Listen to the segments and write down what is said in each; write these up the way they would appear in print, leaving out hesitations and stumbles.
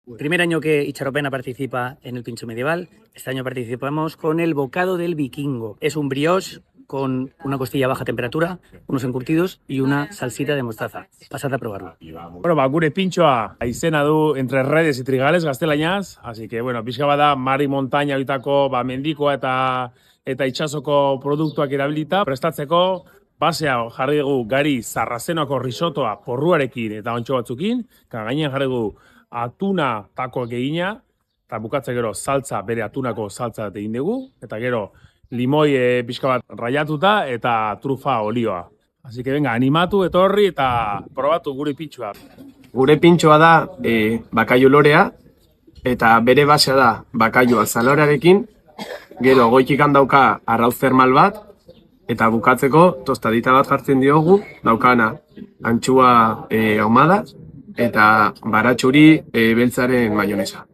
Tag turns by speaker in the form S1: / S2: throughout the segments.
S1: Primer año que Itxaropena participa en el pincho medieval. Este año participamos con el bocado del vikingo. Es un brioche con una costilla a baja temperatura, unos encurtidos y una salsita de mostaza. Pasad a probarlo.
S2: Bueno, gure pintxoa izena du Entre Redes y Trigales gaztelainaz, así que, bueno, pixka bada mari montaña bitako mendikoa eta itsasoko produktuak erabilita prestatzeko. Basea jarri dugu gari sarrazenoko risotoa porruarekin eta ontxo batzukin, gainean jarri dugu atuna takoak egina, eta bukatze gero saltza, bere atunako saltza egin dugu, eta gero limoi pixka bat raiatuta eta trufa olioa. Así que venga, animatu, etorri eta probatu gure pintxoa.
S3: Gure pintxoa da bakailu lorea, eta bere basea da bakailu azalorarekin, gero goitikan dauka arrauz termal bat, eta bukatzeko tostadita bat jartzen diogu, daukana antxua ahumada eta baratxuri beltzaren mayonesa.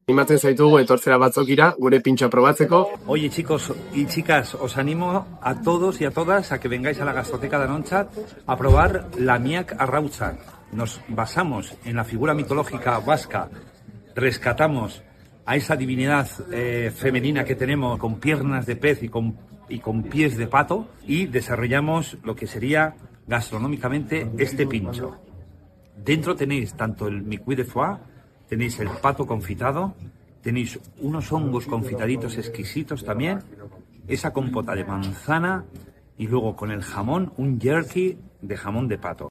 S3: Animatzen zaitugu etortzera batzokira gure pintxoa probatzeko.
S4: Oye, chicos y chicas, os animo a todos y a todas a que vengáis a la Gastroteca de Anontxat a probar la miak arrautzak. Nos basamos en la figura mitológica vasca, rescatamos a esa divinidad femenina que tenemos con piernas de pez y con pies de pato y desarrollamos lo que sería gastronómicamente este pincho. Dentro tenéis tanto el micuí de foie, tenéis el pato confitado, tenéis unos hongos confitaditos exquisitos también, esa compota de manzana y luego con el jamón un jerky de jamón de pato.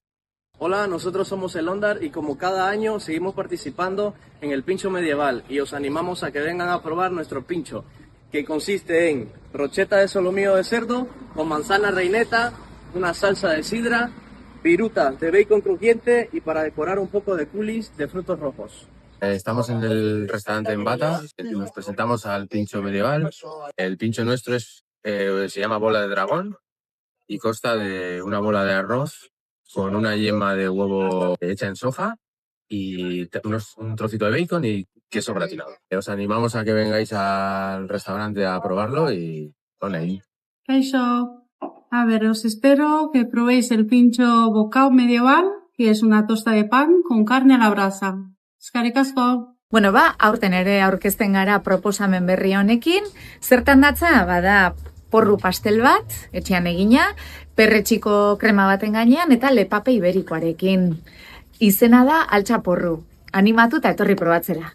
S5: Hola, nosotros somos el Ondar y como cada año seguimos participando en el pincho medieval y os animamos a que vengan a probar nuestro pincho, que consiste en brocheta de solomillo de cerdo con manzana reineta, una salsa de sidra, viruta de bacon crujiente y para decorar un poco de coulis de frutos rojos.
S6: Estamos en el restaurante en Bata, nos presentamos al pincho medieval. El pincho nuestro se llama bola de dragón y consta de una bola de arroz con una yema de huevo hecha en soja y un trocito de bacon y queso gratinado. Os animamos a que vengáis al restaurante a probarlo y con ahí.
S7: Kaixo, a ver, os espero que probéis el pincho bocao medieval, que es una tosta de pan con carne a la brasa. Eskerrik asko.
S8: Bueno, aurten ere aurkezten gara proposamen berri honekin. Zertan datza, bada porru pastel bat, etxean egina, perretxiko krema baten gainean eta lepape iberikoarekin. Izena da altxa porru. Animatu eta etorri probatzera.